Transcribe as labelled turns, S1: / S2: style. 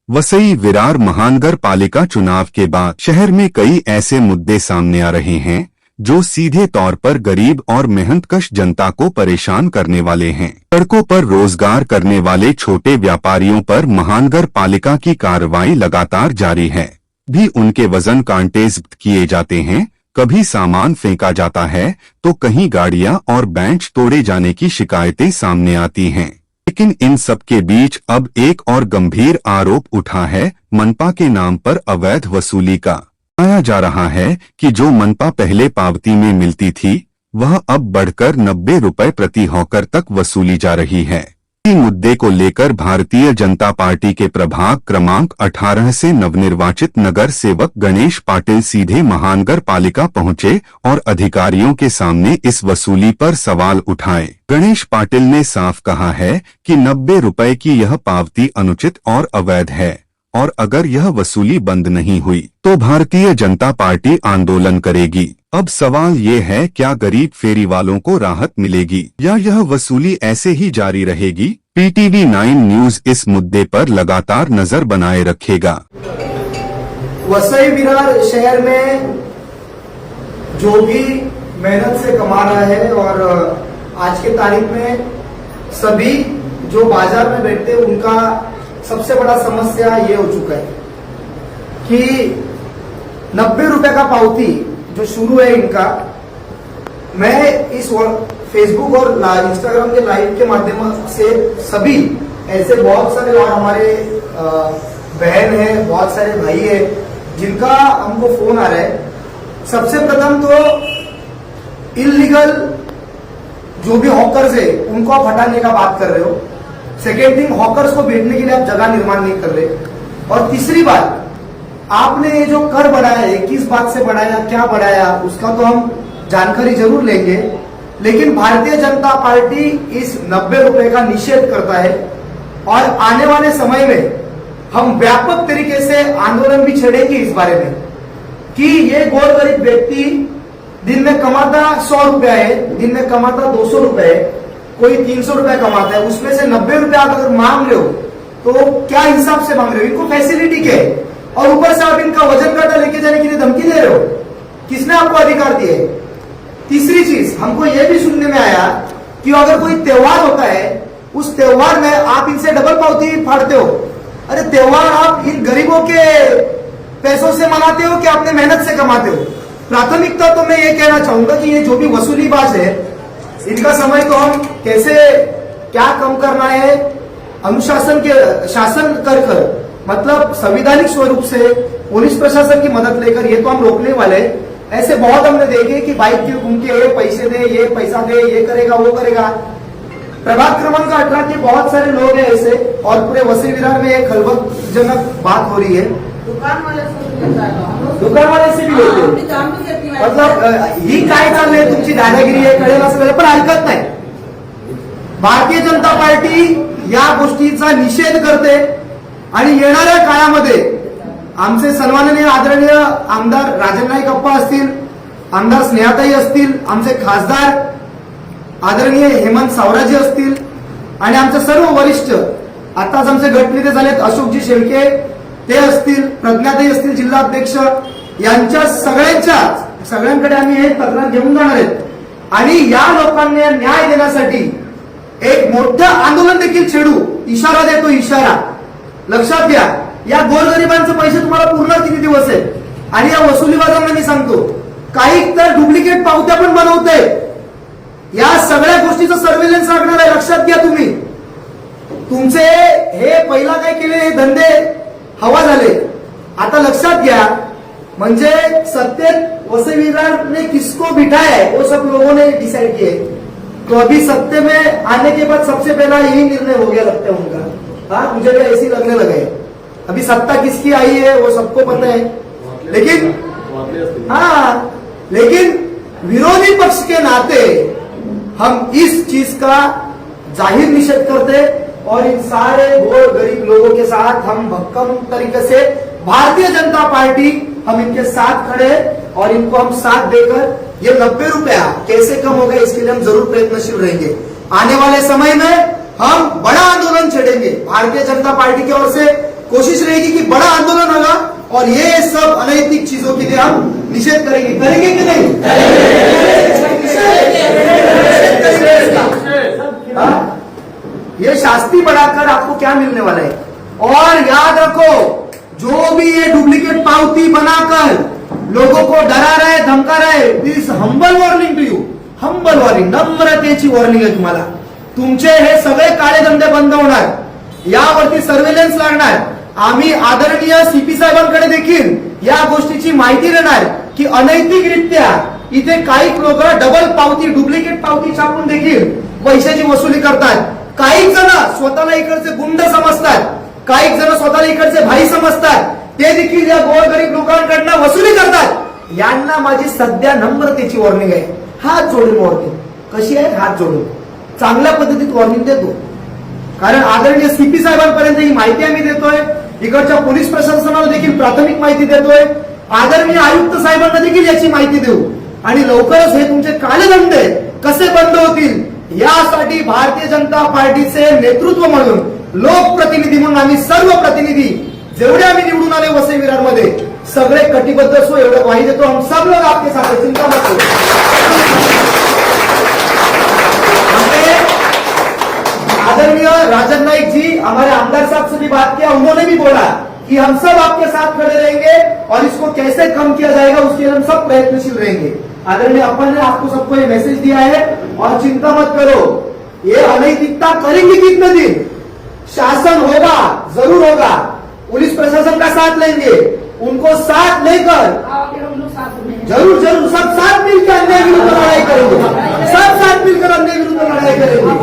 S1: वसई विरार महानगर पालिका चुनाव के बाद शहर में कई ऐसे मुद्दे सामने आ रहे हैं जो सीधे तौर पर गरीब और मेहनतकश जनता को परेशान करने वाले हैं। सड़कों पर रोजगार करने वाले छोटे व्यापारियों पर महानगर पालिका की कार्रवाई लगातार जारी है। भी उनके वजन कांटे जब्त किए जाते हैं, कभी सामान फेंका जाता है तो कहीं गाड़ियां और बेंच तोड़े जाने की शिकायतें सामने आती हैं। लेकिन इन सब के बीच अब एक और गंभीर आरोप उठा है मनपा के नाम पर अवैध वसूली का। बताया जा रहा है कि जो मनपा पहले पावती में मिलती थी वह अब बढ़कर 90 रुपए प्रति हॉकर तक वसूली जा रही है। इसी मुद्दे को लेकर भारतीय जनता पार्टी के प्रभाग क्रमांक 18 से नवनिर्वाचित नगर सेवक गणेश पाटिल सीधे महानगर पालिका पहुंचे और अधिकारियों के सामने इस वसूली पर सवाल उठाए। गणेश पाटिल ने साफ कहा है कि 90 रुपए की यह पावती अनुचित और अवैध है और अगर यह वसूली बंद नहीं हुई तो भारतीय जनता पार्टी आंदोलन करेगी। अब सवाल ये है, क्या गरीब फेरी वालों को राहत मिलेगी या यह वसूली ऐसे ही जारी रहेगी? PTV 9 न्यूज इस मुद्दे पर लगातार नजर बनाए रखेगा।
S2: वसई विरार शहर में जो भी मेहनत से कमा रहा है और आज के तारीख में सभी जो बाजार में बैठते हैं उनका सबसे बड़ा समस्या ये हो चुका है कि 90 रुपए का पावती जो शुरू है इनका। मैं इस फेसबुक और इंस्टाग्राम के लाइव के माध्यम से सभी ऐसे बहुत सारे और हमारे बहन है, बहुत सारे भाई है जिनका हमको फोन आ रहा है। सबसे प्रथम तो इलीगल जो भी हॉकर्स है उनको आप हटाने का बात कर रहे हो। सेकेंड थिंग, हॉकर्स को बैठने के लिए आप जगह निर्माण नहीं कर रहे। और तीसरी बात, आपने ये जो कर बढ़ाया है किस बात से बढ़ाया, क्या बढ़ाया, उसका तो हम जानकारी जरूर लेंगे। लेकिन भारतीय जनता पार्टी इस 90 रुपए का निषेध करता है और आने वाले समय में हम व्यापक तरीके से आंदोलन भी छेड़ेंगे इस बारे में कि ये गौर गरीब व्यक्ति दिन में कमाता 100 रुपया है, दिन में कमाता 200 रुपए है, कोई 300 रुपया कमाता है, उसमें से 90 रुपया अगर मांग रहे हो तो क्या हिसाब से मांग रहे हो? इनको फैसिलिटी क्या है? और ऊपर से आप इनका वजन काटा लेके जाने के लिए धमकी दे रहे हो। किसने आपको अधिकार दिए? तीसरी चीज हमको यह भी सुनने में आया कि अगर कोई त्योहार होता है उस त्योहार में आप इनसे डबल पावती फाड़ते हो। अरे त्योहार आप इन गरीबों के पैसों से मनाते हो कि अपने मेहनत से कमाते हो? प्राथमिकता तो मैं ये कहना चाहूंगा कि ये जो भी वसूलीबाज है इनका समय तो हम कैसे क्या कम करना है, अनुशासन के शासन कर मतलब संवैधानिक स्वरूप से पुलिस प्रशासन की मदद लेकर ये तो हम रोकने वाले। ऐसे बहुत हमने देखे कि बाइक के घूम के ये पैसे दे, ये पैसा दे, ये करेगा वो करेगा। प्रभाग क्रमांक 18 के बहुत सारे लोग हैं ऐसे और पूरे वसई विरार में एक खलबतजनक बात हो रही है। दुकान वाले से भी लेते हैं, मतलब ही काय चाललंय तुमची दादागिरी आहे कळेल असं वेळेला पण हरकत नाही। भारतीय जनता पार्टी या गोष्टीचा निषेध करते आणि येणाऱ्या काळामध्ये आमचे सन्माननीय आदरणीय आमदार राजन नाईक अप्पा असतील, आमदार स्नेहाताई असतील, आमचे खासदार आदरणीय हेमंत सावराजी असतील आणि आमचे सर्व वरिष्ठ आताच आमचे गटनेते झालेत अशोकजी शेळके ते असतील, प्रज्ञाताई असतील जिल्हा अध्यक्ष, यांच्या सगळ्यांकडे आम्ही हे तक्रार घेऊन जाणार आहेत आणि या लोकांना न्याय देण्यासाठी एक मोठं आंदोलन देखील छेडू, इशारा देतो, इशारा लक्षात घ्या। या गोरगरिबांचे पैसे तुम्हाला पूर्ण किती दिवस आहे? आणि या वसुलीबाजांना मी सांगतो काही तर डुप्लिकेट पावत्या पण बनवते। या सगळ्या गोष्टीचं सर्व्हेलन्स लागणार आहे, लक्षात घ्या तुम्ही। तुमचे हे पहिला काय केले हे धंदे हवा झाले, आता लक्षात घ्या। म्हणजे सत्तेत वसई विरार ने किसको बिठाया है वो सब लोगों ने डिसाइड किया है। तो अभी सत्ते में आने के बाद सबसे पहला यही निर्णय हो गया लगता है उनका। हाँ, मुझे भी ऐसी लगने लगे। अभी सत्ता किसकी आई है वो सबको पता है, लेकिन विरोधी पक्ष के नाते हम इस चीज का जाहिर निषेध करते और इन सारे गोर गरीब लोगों के साथ हम भक्कम तरीके से भारतीय जनता पार्टी हम इनके साथ खड़े और इनको हम साथ देकर ये 90 रुपया कैसे कम होगा इसके लिए हम जरूर प्रयत्नशील रहेंगे। आने वाले समय में हम बड़ा आंदोलन छेड़ेंगे। भारतीय जनता पार्टी की ओर से कोशिश रहेगी कि बड़ा आंदोलन होगा और ये सब अनैतिक चीजों के लिए हम निषेध करेंगे कि नहीं? हाँ? ये शास्ति बढ़ाकर आपको क्या मिलने वाला है? और याद रखो, जो भी ये डुप्लीकेट पावती बनाकर लोगों को डरा रहे, धमका रहे, this humble warning to you, humble warning, नम्रतेची वॉर्निंग आहे तुम्हाला. तुमचे हे सगळे काळे धंदे बंद होणार, यावरती सर्व्हेलन्स लागणार. आम्ही आदरणीय सीपी साहेबांकडे देखील या गोष्टीची माहिती देणार की अनैतिकरित्या इथे काही लोक डबल पावती, डुप्लिकेट पावती छापून देखील पैशाची वसुली करतात. काही जण स्वतःला इकडचे गुंड समजतात, काही जण स्वतःला इकडचे भाई समजतात, ते देखील या गोरगरीब लोकांकडनं वसुली करतात. यांना माझी सध्या नम्रतेची वॉर्निंग आहे. हात जोडून वॉर्निंग कशी आहे? हात जोडून चांगल्या पद्धतीत वॉर्निंग देतो, कारण आदरणीय सीपी साहेबांपर्यंत ही माहिती आम्ही देतोय. इकडच्या पोलीस प्रशासनाला देखील प्राथमिक माहिती देतोय. आदरणीय आयुक्त साहेबांना देखील याची माहिती देऊ आणि लवकरच हे तुमचे काळे धंदे कसे बंद होतील यासाठी भारतीय जनता पार्टीचे नेतृत्व म्हणून, लोकप्रतिनिधी म्हणून आम्ही सर्व प्रतिनिधी जेवढे आम्ही निवडून आले वसई विरारमध्ये सगळे कटिबद्ध असो एवढं ग्वाही देतो. हम सब लोग आपके साथ हैं, चिंता मत करो. आदरणीय राजन नाइक जी, हमारे आमदार साहब से भी बात किया, उन्होंने भी बोला कि हम सब आपके साथ खड़े रहेंगे और इसको कैसे कम किया जाएगा उसके लिए हम सब प्रयत्नशील रहेंगे. आदरणीय अपन ने आपको सबको ये मैसेज दिया है और चिंता मत करो, ये अनैतिकता करेंगे कितने दिन, शासन होगा, जरूर होगा, पुलिस प्रशासन का साथ लेंगे, उनको साथ लेकर जरूर जरूर सब साथ मिलकर अन्याय विरुद्ध लड़ाई करेंगे, सब साथ मिलकर अन्याय विरुद्ध लड़ाई करेंगे.